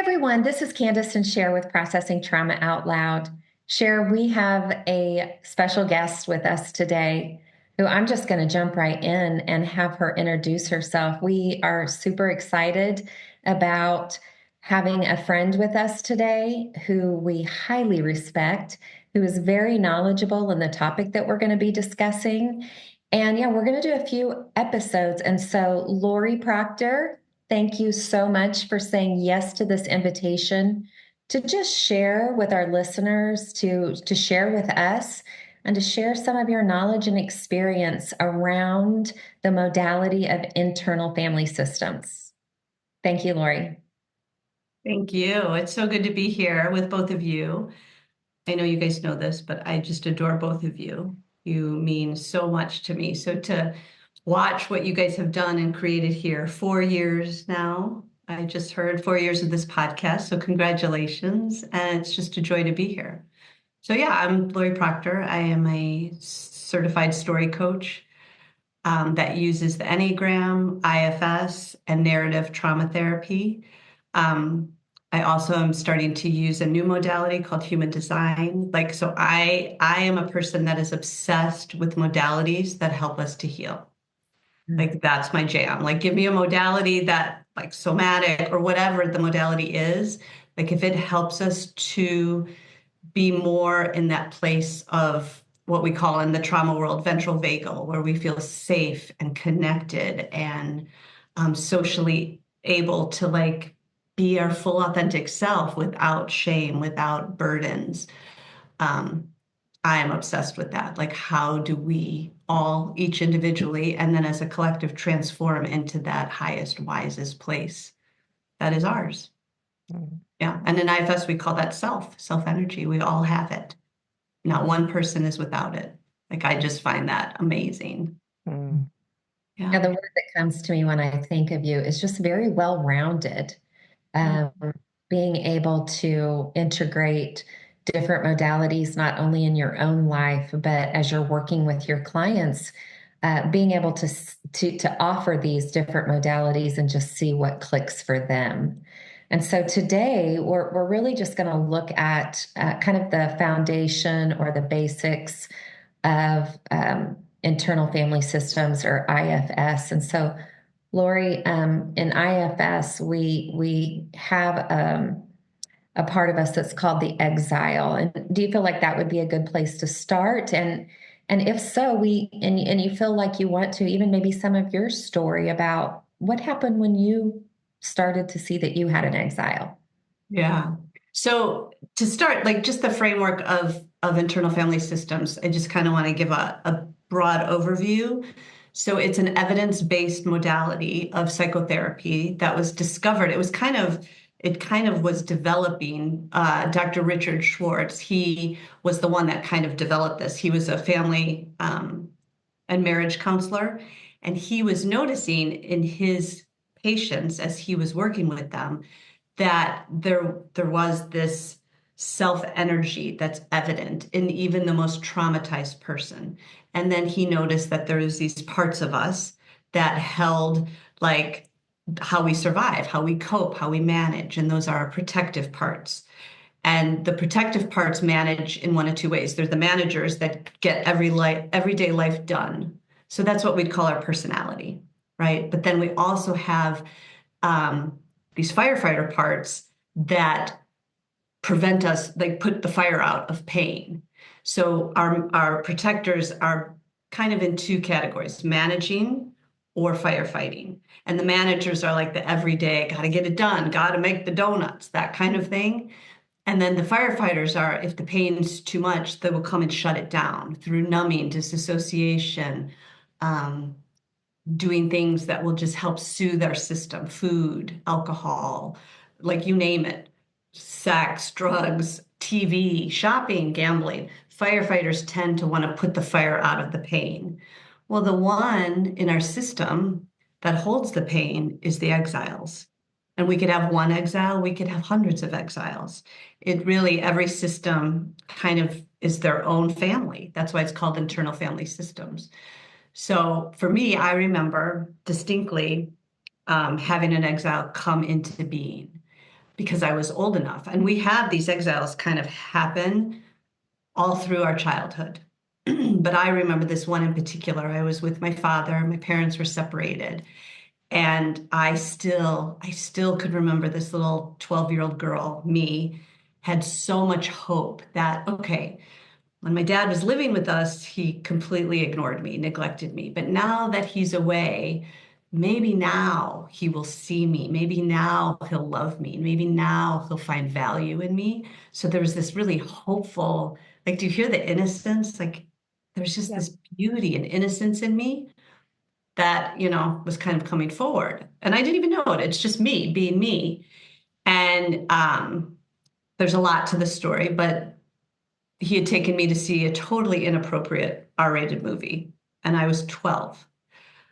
everyone, this is Kandace and Sher with Processing Trauma Out Loud. Sher, we have a special guest with us today who I'm just going to jump right in and have her introduce herself. We are super excited about having a friend with us today who we highly respect, who is very knowledgeable in the topic that we're going to be discussing. And yeah, we're going to do a few episodes. And so, Laurie Proctor, thank you so much for saying yes to this invitation to just share with our listeners, to share with us, and to share some of your knowledge and experience around the modality of internal family systems. Thank you, Laurie. Thank you. It's so good to be here with both of you. I know you guys know this, but I just adore both of you. You mean so much to me. So to watch what you guys have done and created here, 4 years now. I just heard 4 years of this podcast. So congratulations. And it's just a joy to be here. So yeah, I'm Laurie Proctor. I am a certified story coach that uses the Enneagram, IFS, and narrative trauma therapy. I also am starting to use a new modality called human design. So I am a person that is obsessed with modalities that help us to heal. Like that's my jam. Like give me a modality that like somatic or whatever the modality is. Like if it helps us to be more in that place of what we call in the trauma world ventral vagal, where we feel safe and connected and socially able to like be our full authentic self without shame, without burdens. I am obsessed with that. Like, how do we all, each individually, and then as a collective, transform into that highest, wisest place that is ours? Yeah. And in IFS, we call that self energy. We all have it. Not one person is without it. Like, I just find that amazing. Yeah, the word that comes to me when I think of you is just very well-rounded. Um, Being able to integrate different modalities, not only in your own life, but as you're working with your clients, being able to offer these different modalities and just see what clicks for them. And so today we're really just going to look at kind of the foundation or the basics of internal family systems or IFS. And so, Laurie, in IFS, we have a part of us that's called the exile. And do you feel like that would be a good place to start? And if so, and you feel like you want to even maybe some of your story about what happened when you started to see that you had an exile. Yeah. So to start, like just the framework of internal family systems, I just kind of want to give a broad overview. So it's an evidence-based modality of psychotherapy that was discovered. It kind of was developing. Dr. Richard Schwartz, he was the one that kind of developed this. He was a family and marriage counselor, and he was noticing in his patients as he was working with them that there was this self energy that's evident in even the most traumatized person. And then he noticed that there was these parts of us that held like how we survive, how we cope, how we manage, and those are our protective parts. And the protective parts manage in one of two ways. They're the managers that get everyday life done. So that's what we'd call our personality, right? But then we also have these firefighter parts that prevent us, like put the fire out of pain. So our protectors are kind of in two categories, managing or firefighting. And the managers are like the everyday, got to get it done, got to make the donuts, that kind of thing. And then the firefighters are, if the pain's too much, they will come and shut it down through numbing, disassociation, doing things that will just help soothe our system, food, alcohol, like you name it, sex, drugs, TV, shopping, gambling. Firefighters tend to want to put the fire out of the pain. Well, the one in our system that holds the pain is the exiles. And we could have one exile, we could have hundreds of exiles. It really, every system kind of is their own family. That's why it's called internal family systems. So for me, I remember distinctly having an exile come into being because I was old enough. And we have these exiles kind of happen all through our childhood. But I remember this one in particular. I was with my father, my parents were separated. And I still could remember this little 12-year-old girl, me, had so much hope that, okay, when my dad was living with us, he completely ignored me, neglected me. But now that he's away, maybe now he will see me. Maybe now he'll love me. Maybe now he'll find value in me. So there was this really hopeful, like, do you hear the innocence? Like, there's just Yeah. this beauty and innocence in me that, was kind of coming forward. And I didn't even know it. It's just me being me. And there's a lot to the story, but he had taken me to see a totally inappropriate R-rated movie, and I was 12.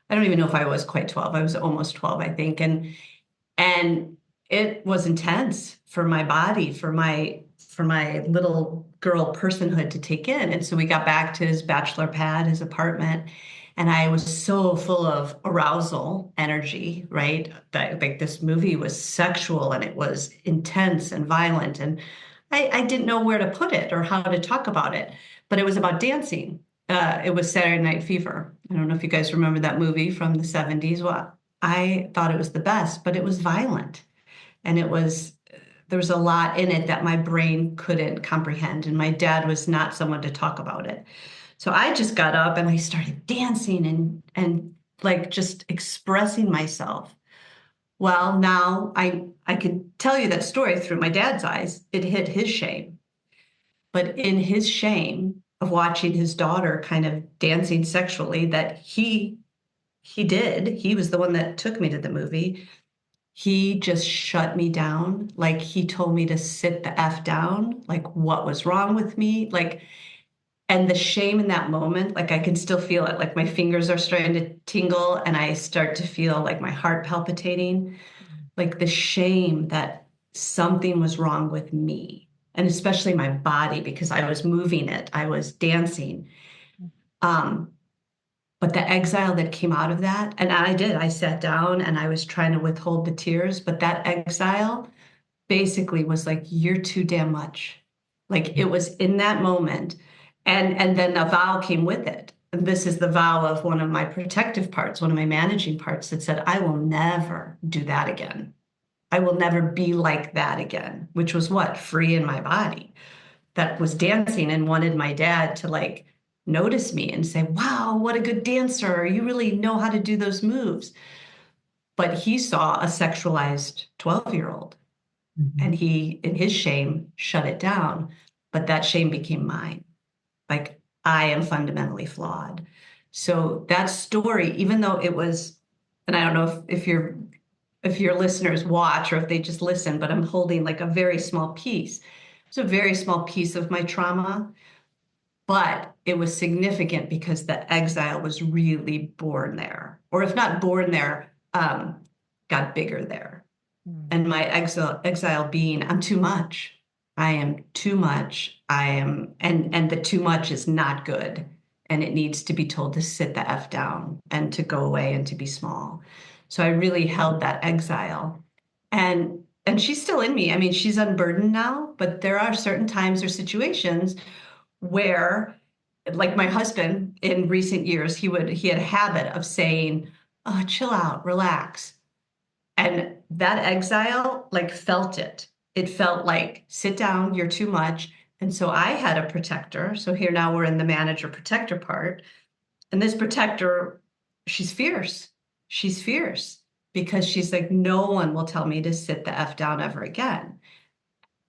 I don't even know if I was quite 12. I was almost 12, I think. And it was intense for my body, for my little girl personhood to take in. And so we got back to his bachelor pad, his apartment, and I was so full of arousal energy, right? That like this movie was sexual and it was intense and violent. And I didn't know where to put it or how to talk about it, but it was about dancing. It was Saturday Night Fever. I don't know if you guys remember that movie from the 70s. Well, I thought it was the best, but it was violent. And there was a lot in it that my brain couldn't comprehend. And my dad was not someone to talk about it. So I just got up and I started dancing and like just expressing myself. Well, now I could tell you that story through my dad's eyes. It hit his shame. But in his shame of watching his daughter kind of dancing sexually that he did, he was the one that took me to the movie. He just shut me down. Like he told me to sit the F down, like what was wrong with me. Like, and the shame in that moment, like I can still feel it. Like my fingers are starting to tingle and I start to feel like my heart palpitating. Like the shame that something was wrong with me and especially my body because I was moving it, I was dancing. Um, but the exile that came out of that, and I sat down and I was trying to withhold the tears, but that exile basically was like, you're too damn much. Like it was in that moment. And then a vow came with it. And this is the vow of one of my protective parts, one of my managing parts that said, I will never do that again. I will never be like that again, which was what? Free in my body that was dancing and wanted my dad to like notice me and say, wow, what a good dancer. You really know how to do those moves. But he saw a sexualized 12-year-old and Mhm. he, in his shame, shut it down. But that shame became mine. Like I am fundamentally flawed. So that story, even though it was, and I don't know if your listeners watch or if they just listen, but I'm holding like a very small piece. It's a very small piece of my trauma, but it was significant because the exile was really born there, or if not born there, got bigger there. Mm. And my exile being, I'm too much. I am too much. I am, and the too much is not good. And it needs to be told to sit the F down and to go away and to be small. So I really held that exile. And she's still in me. I mean, she's unburdened now, but there are certain times or situations where, like my husband in recent years, he had a habit of saying, oh, chill out, relax. And that exile, like, felt it. It felt like, sit down, you're too much. And so I had a protector. So here now we're in the manager protector part. And this protector, she's fierce. She's fierce because she's like, no one will tell me to sit the F down ever again.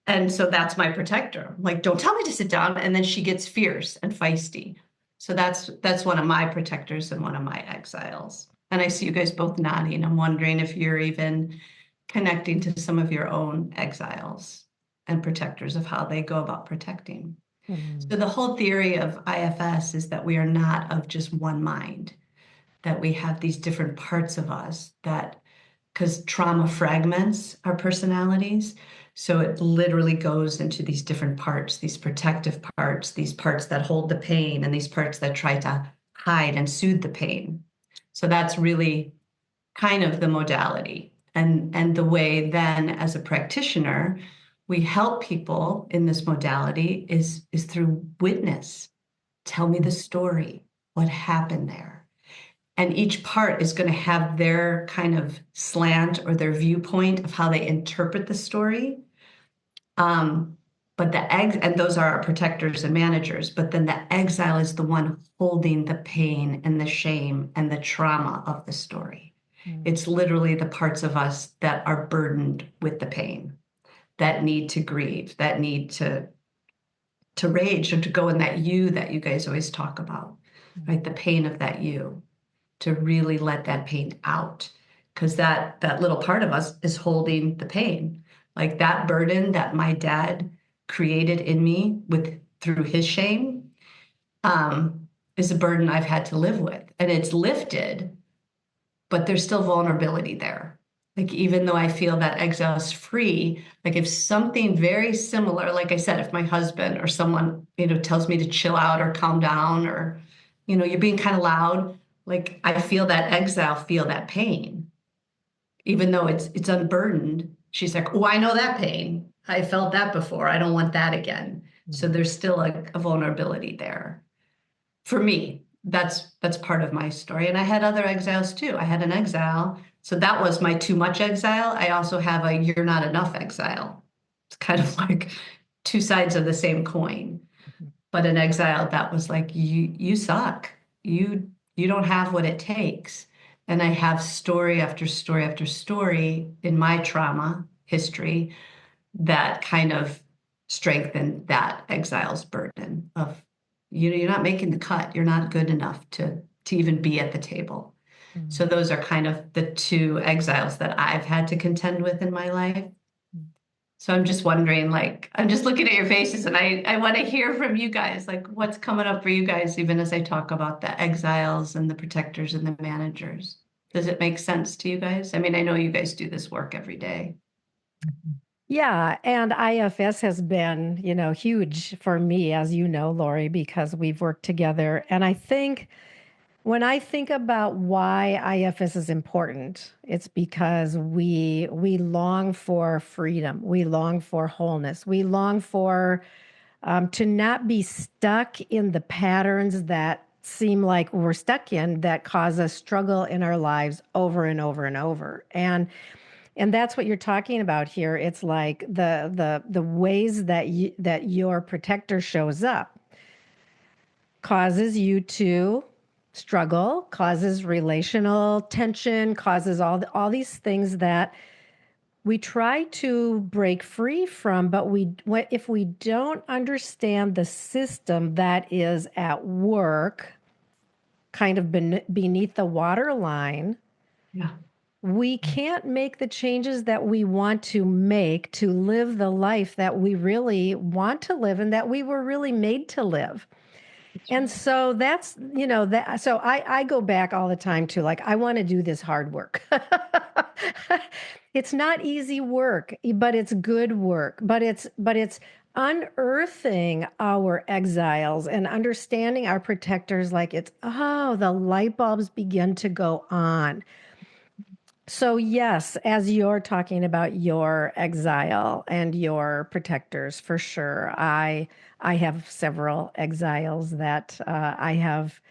And so that's my protector. Like, don't tell me to sit down. And then she gets fierce and feisty. So that's one of my protectors and one of my exiles. And I see you guys both nodding. I'm wondering if you're even connecting to some of your own exiles and protectors of how they go about protecting. Mm. So the whole theory of IFS is that we are not of just one mind, that we have these different parts of us that because trauma fragments our personalities. So it literally goes into these different parts, these protective parts, these parts that hold the pain, and these parts that try to hide and soothe the pain. So that's really kind of the modality. And the way then as a practitioner, we help people in this modality is through witness. Tell me the story. What happened there? And each part is going to have their kind of slant or their viewpoint of how they interpret the story. Um, but and those are our protectors and managers, but then the exile is the one holding the pain and the shame and the trauma of the story. It's literally the parts of us that are burdened with the pain, that need to grieve, that need to rage or to go in that you that you guys always talk about, right? The pain of that you, to really let that pain out. Because that little part of us is holding the pain. Like that burden that my dad created in me through his shame, is a burden I've had to live with. And it's lifted, but there's still vulnerability there. Like, even though I feel that exile is free, like if something very similar, like I said, if my husband or someone, tells me to chill out or calm down, or, you're being kind of loud, like I feel that exile, feel that pain, even though it's unburdened. She's like, oh, I know that pain. I felt that before. I don't want that again. So there's still a vulnerability there for me. That's part of my story. And I had other exiles too. I had an exile. So that was my too much exile. I also have a you're not enough exile. It's kind of like two sides of the same coin. But an exile that was like, you suck. You don't have what it takes. And I have story after story after story in my trauma history that kind of strengthened that exile's burden of, you're not making the cut. You're not good enough to even be at the table. So those are kind of the two exiles that I've had to contend with in my life. So I'm just wondering, like, I'm just looking at your faces, and I want to hear from you guys, like, what's coming up for you guys, even as I talk about the exiles and the protectors and the managers. Does it make sense to you guys? I mean, I know you guys do this work every day. Yeah, and IFS has been, huge for me, as you know, Laurie, because we've worked together. And I think when I think about why IFS is important, it's because we long for freedom, we long for wholeness, we long for to not be stuck in the patterns that seem like we're stuck in that cause us struggle in our lives over and over and over. And that's what you're talking about here. It's like the ways that your protector shows up causes you to struggle, causes relational tension, causes all these things that we try to break free from, but if we don't understand the system that is at work, kind of beneath the waterline, Yeah. we can't make the changes that we want to make to live the life that we really want to live and that we were really made to live. And so that's, so I go back all the time to like, I want to do this hard work. It's not easy work, but it's good work, but it's unearthing our exiles and understanding our protectors. Like the light bulbs begin to go on. So yes, as you're talking about your exile and your protectors, for sure, I have several exiles that I have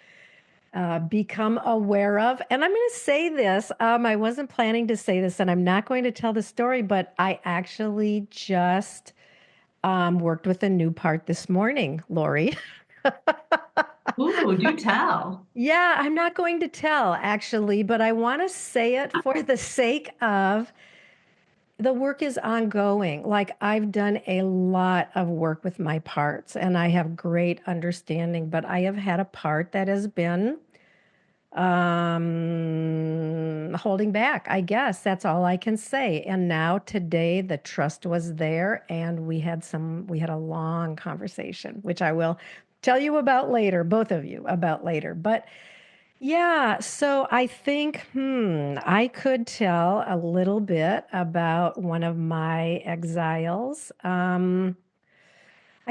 become aware of, and I'm going to say this. I wasn't planning to say this, and I'm not going to tell the story, but I actually just worked with a new part this morning, Laurie. Ooh, do tell. Yeah, I'm not going to tell actually, but I want to say it for the sake of the work is ongoing. Like I've done a lot of work with my parts and I have great understanding, but I have had a part that has been holding back. I guess that's all I can say. And now today the trust was there and we had a long conversation, which I will tell you about later, both of you about later. But yeah, so I think I could tell a little bit about one of my exiles. I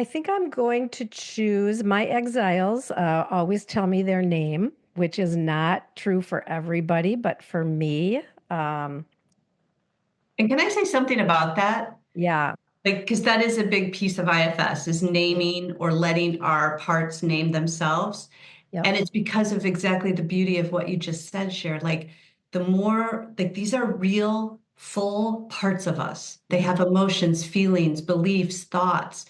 think I'm going to choose my exiles. Always tell me their name, which is not true for everybody, but for me, And can I say something about that? Yeah. Like, because that is a big piece of IFS is naming or letting our parts name themselves. Yep. And it's because of exactly the beauty of what you just said, Cher. Like the more, like these are real, full parts of us. They have emotions, feelings, beliefs, thoughts,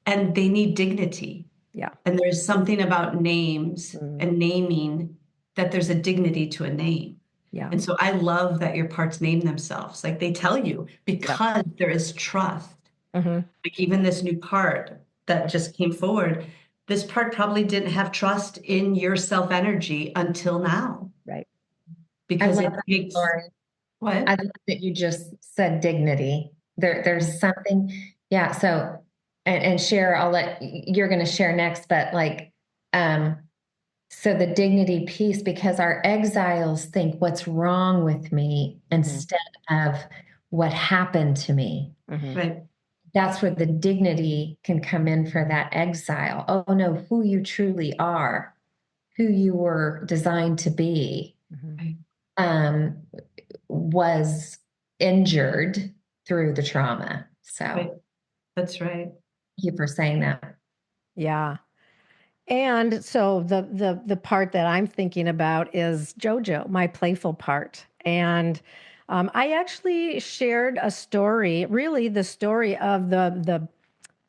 and they need dignity. Yeah. And there's something about names Mm. and naming that there's a dignity to a name. Yeah. And so I love that your parts name themselves. Like they tell you Yeah. because there is trust. Mm-hmm. Like even this new part that just came forward, this part probably didn't have trust in your self energy until now Right. I because love it that, takes Laurie. I what? love that you just said dignity. There's something, yeah. So, and share, you're going to share next, but like, um, so the dignity piece, because our exiles think what's wrong with me Mm-hmm. instead of what happened to me. Mm-hmm. Right. That's where the dignity can come in for that exile. Oh no, who you truly are, who you were designed to be, Mm-hmm. Right. um, was injured through the trauma. So Right. thank That's right. you for saying that. Yeah. And so the part that I'm thinking about is JoJo, my playful part. And I actually shared a story, really the story of the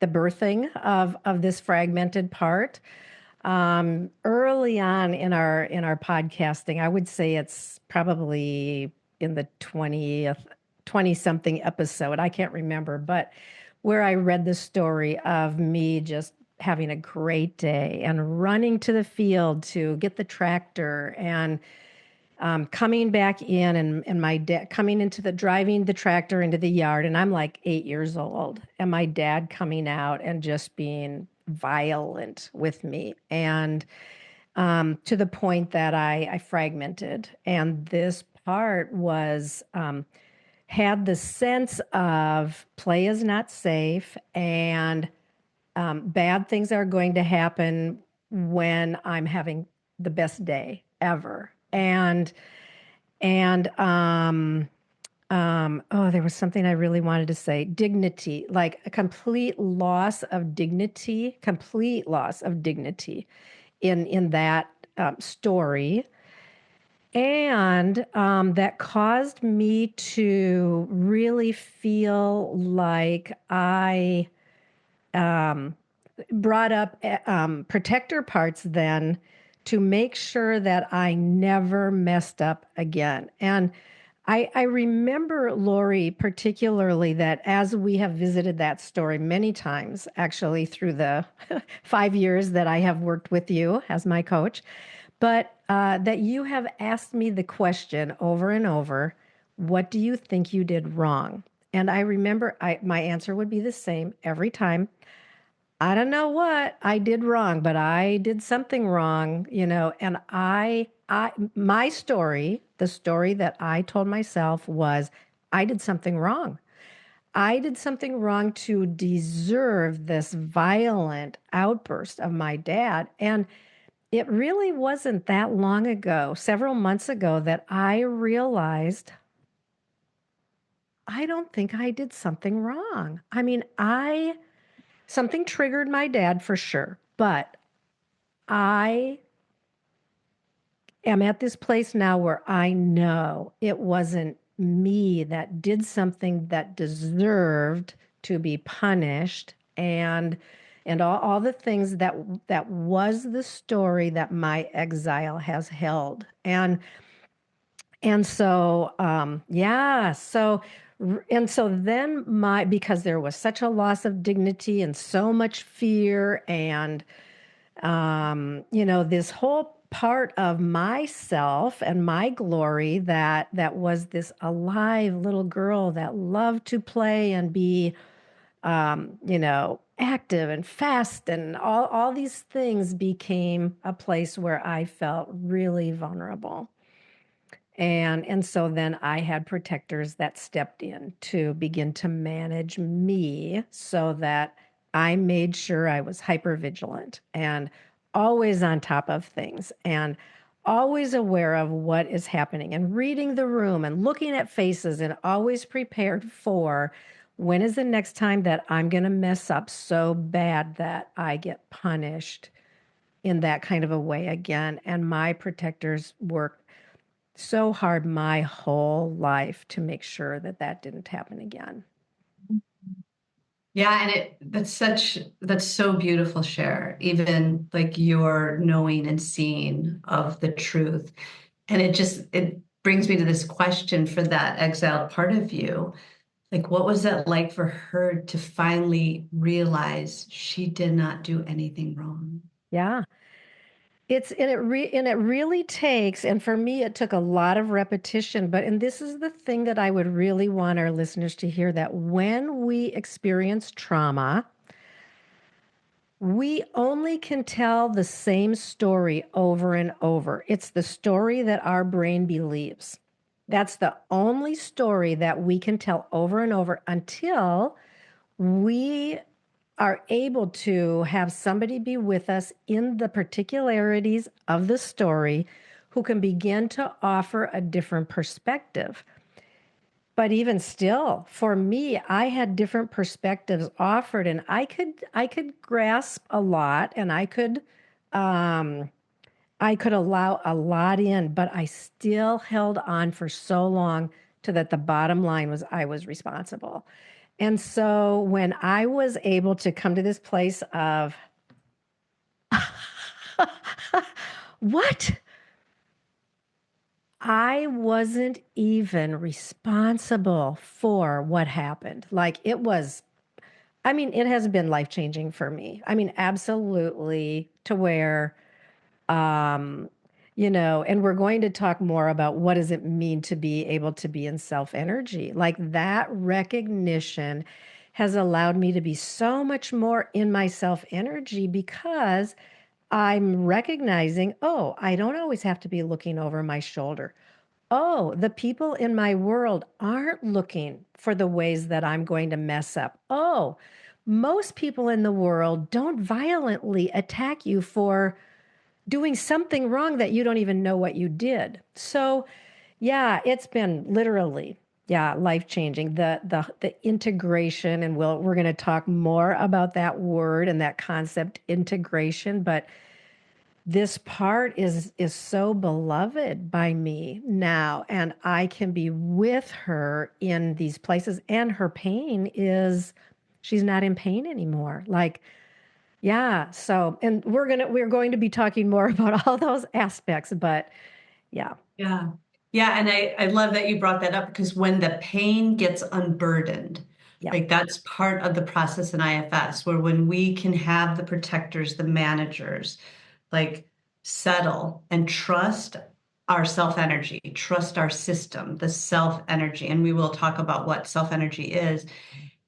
birthing of this fragmented part early on in our podcasting. I would say it's probably in the 20 something episode. I can't remember, but where I read the story of me just having a great day and running to the field to get the tractor and coming back in and my dad coming into the driving the tractor into the yard, and I'm like 8 years old, and my dad coming out and just being violent with me, and to the point that I fragmented. And this part was had the sense of play is not safe, and bad things are going to happen when I'm having the best day ever. And oh, there was something I really wanted to say. Dignity, like a complete loss of dignity in that story. And that caused me to really feel like I brought up protector parts then to make sure that I never messed up again. And I remember, Laurie, particularly that as we have visited that story many times, actually through the 5 years that I have worked with you as my coach, but that you have asked me the question over and over, what do you think you did wrong? And I remember my answer would be the same every time. I don't know what I did wrong, but I did something wrong, and my story, the story that I told myself was I did something wrong. I did something wrong to deserve this violent outburst of my dad. And it really wasn't that long ago, several months ago, that I realized I don't think I did something wrong. I mean, something triggered my dad for sure, but I am at this place now where I know it wasn't me that did something that deserved to be punished, and all the things that was the story that my exile has held. And so yeah, and so then because there was such a loss of dignity and so much fear, and this whole part of myself and my glory that was this alive little girl that loved to play and be, active and fast, and all these things became a place where I felt really vulnerable. And so then I had protectors that stepped in to begin to manage me so that I made sure I was hyper vigilant and always on top of things and always aware of what is happening and reading the room and looking at faces and always prepared for when is the next time that I'm going to mess up so bad that I get punished in that kind of a way again. And my protectors worked so hard my whole life to make sure that that didn't happen again. Yeah, and that's so beautiful, Cher. Even like your knowing and seeing of the truth. And it brings me to this question for that exiled part of you. Like, what was it like for her to finally realize she did not do anything wrong? Yeah. It really takes, and for me it took a lot of repetition, and this is the thing that I would really want our listeners to hear, that when we experience trauma, we only can tell the same story over and over. It's the story that our brain believes. That's the only story that we can tell over and over until we are able to have somebody be with us in the particularities of the story who can begin to offer a different perspective. But even still, for me, I had different perspectives offered, and I could grasp a lot, and I could allow a lot in, but I still held on for so long to that the bottom line was I was responsible. And so when I was able to come to this place of what? I wasn't even responsible for what happened. Like it was, I mean, it has been life changing for me. I mean, absolutely, to where, um, and we're going to talk more about what does it mean to be able to be in self energy. Like that recognition has allowed me to be so much more in my self energy because I'm recognizing, oh, I don't always have to be looking over my shoulder. Oh, the people in my world aren't looking for the ways that I'm going to mess up. Oh, most people in the world don't violently attack you for doing something wrong that you don't even know what you did. So, yeah, it's been literally, yeah, life changing. The integration, and we're going to talk more about that word and that concept, integration, but this part is so beloved by me now, and I can be with her in these places, and her pain is she's not in pain anymore. Like, yeah, so and we're going to be talking more about all those aspects, but yeah. Yeah. Yeah. And I love that you brought that up because when the pain gets unburdened, Yeah. like that's part of the process in IFS, where when we can have the protectors, the managers, like settle and trust our self energy, trust our system, the self energy. And we will talk about what self energy is.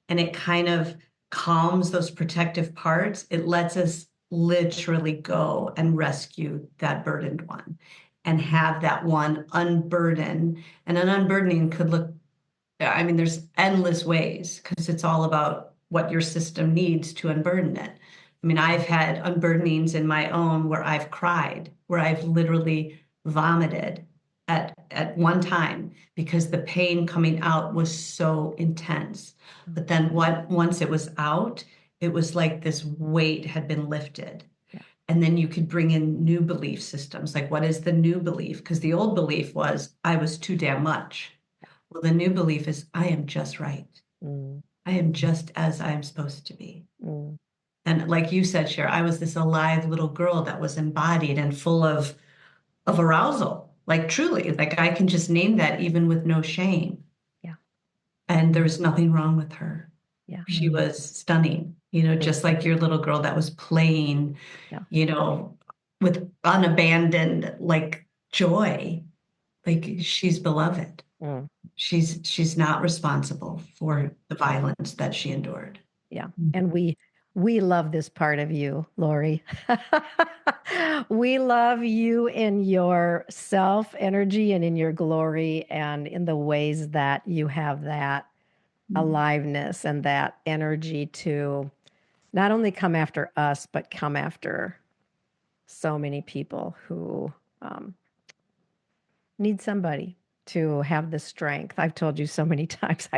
And it kind of calms those protective parts. It lets us literally go and rescue that burdened one and have that one unburden. And an unburdening could look, I mean, there's endless ways because it's all about what your system needs to unburden it. I mean, I've had unburdenings in my own where I've cried, where I've literally vomited at one time because the pain coming out was so intense. But then once it was out, it was like this weight had been lifted. Yeah. And then you could bring in new belief systems. Like, what is the new belief? Because the old belief was I was too damn much. Well, the new belief is I am just right. Mm, I am just as I am supposed to be. mm, And like you said, Cher, I was this alive little girl that was embodied and full of arousal. Like truly, like I can just name that even with no shame. yeah. And there was nothing wrong with her. Yeah. She was stunning, you know, just like your little girl that was playing, Yeah. you know, with unabandoned like joy. Like she's beloved. Mm, She's not responsible mm. for the violence that she endured. Yeah. And we love this part of you, Laurie. We love you in your self energy and in your glory and in the ways that you have that aliveness and that energy to not only come after us, but come after so many people who need somebody to have the strength. I've told you so many times.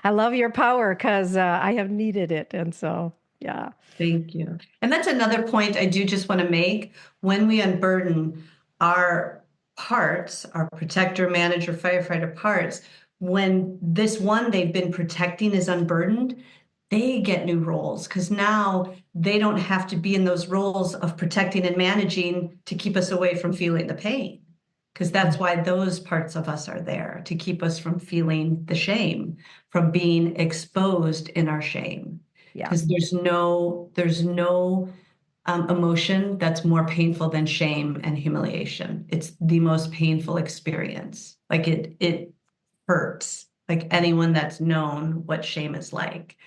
I love your power because I have needed it. And so, yeah. Thank you. And that's another point I do just want to make. When we unburden our parts, our protector, manager, firefighter parts, when this one they've been protecting is unburdened, they get new roles because now they don't have to be in those roles of protecting and managing to keep us away from feeling the pain. Because that's why those parts of us are there, to keep us from feeling the shame, from being exposed in our shame. Yeah. Because there's no emotion that's more painful than shame and humiliation. It's the most painful experience. Like it hurts. Like anyone that's known what shame is like.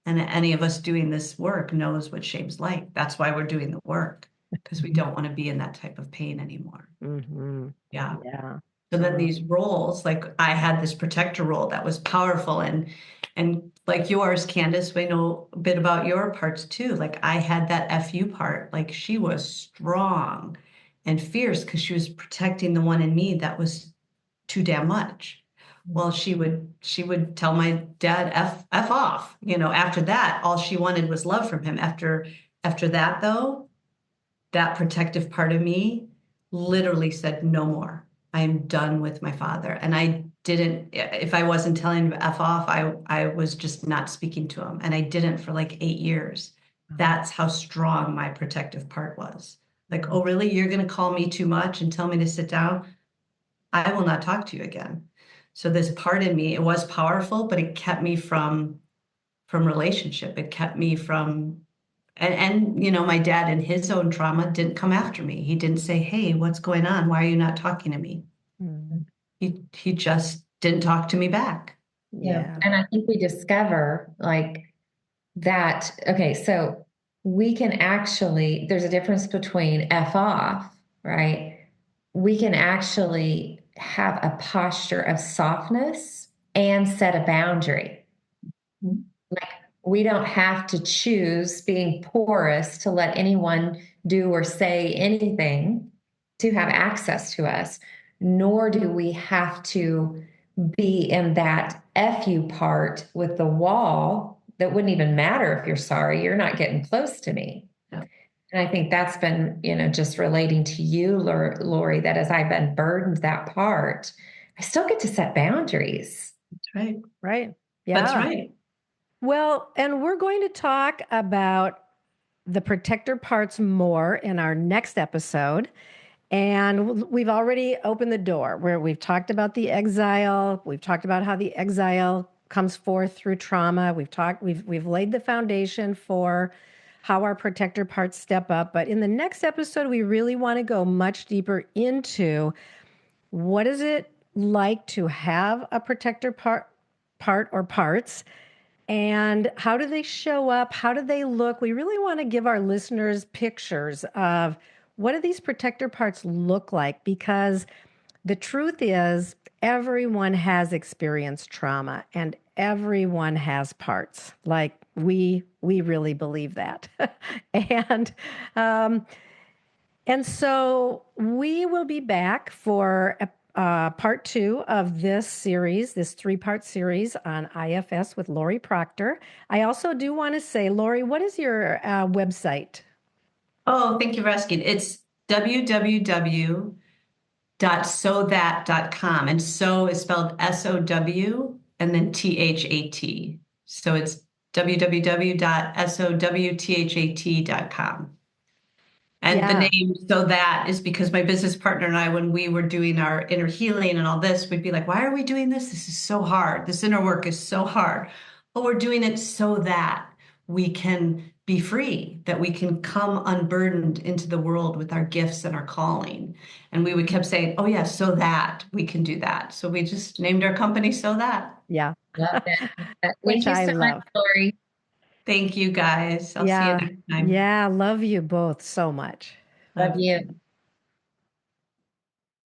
And any of us doing this work knows what shame's like. That's why we're doing the work, because we don't want to be in that type of pain anymore. Mm-hmm. Yeah. Yeah. So then these roles, like I had this protector role that was powerful, and like yours, Kandace, we know a bit about your parts too. Like I had that FU part, like she was strong and fierce because she was protecting the one in me that was too damn much. Well, she would tell my dad F off. After that, all she wanted was love from him. After that though, that protective part of me literally said no more. I am done with my father. And I didn't, if I wasn't telling him F off, I was just not speaking to him. And I didn't for like 8 years. That's how strong my protective part was. Like, oh, really? You're going to call me too much and tell me to sit down? I will not talk to you again. So this part in me, it was powerful, but it kept me from relationship. It kept me from and my dad in his own trauma didn't come after me. He didn't say, "Hey, what's going on? Why are you not talking to me?" Mm. He just didn't talk to me back. Yeah. And I think we discover like that, okay, so we can actually, there's a difference between F off, right? We can actually have a posture of softness and set a boundary. Like we don't have to choose being porous to let anyone do or say anything to have access to us, nor do we have to be in that FU part with the wall that wouldn't even matter if you're sorry, you're not getting close to me. Yeah. And I think that's been, just relating to you, Laurie, that as I've been burdened that part, I still get to set boundaries. That's right. Right. Yeah. That's right. Well, and we're going to talk about the protector parts more in our next episode. And we've already opened the door where we've talked about the exile. We've talked about how the exile comes forth through trauma. We've laid the foundation for how our protector parts step up. But in the next episode, we really want to go much deeper into what is it like to have a protector part or parts, and how do they show up? How do they look? We really want to give our listeners pictures of what do these protector parts look like? Because the truth is, everyone has experienced trauma and everyone has parts. Like we really believe that. and um, and so we will be back for part 2 of this series, this 3-part series on IFS with Laurie Proctor. I also do want to say, Laurie, what is your website? Oh, thank you for asking. It's www.sowthat.com. And so is spelled SOW and then THAT. So it's www.sowthat.com. And the name So That is because my business partner and I, when we were doing our inner healing and all this, we'd be like, why are we doing this? This is so hard. This inner work is so hard. But we're doing it so that we can be free, that we can come unburdened into the world with our gifts and our calling. And we would kept saying, oh, yeah, so that we can do that. So we just named our company So That. Yeah. Love that. Which Thank you I so love. much, Laurie. Thank you, guys. I'll see you next time. Yeah. Love you both so much. Love you.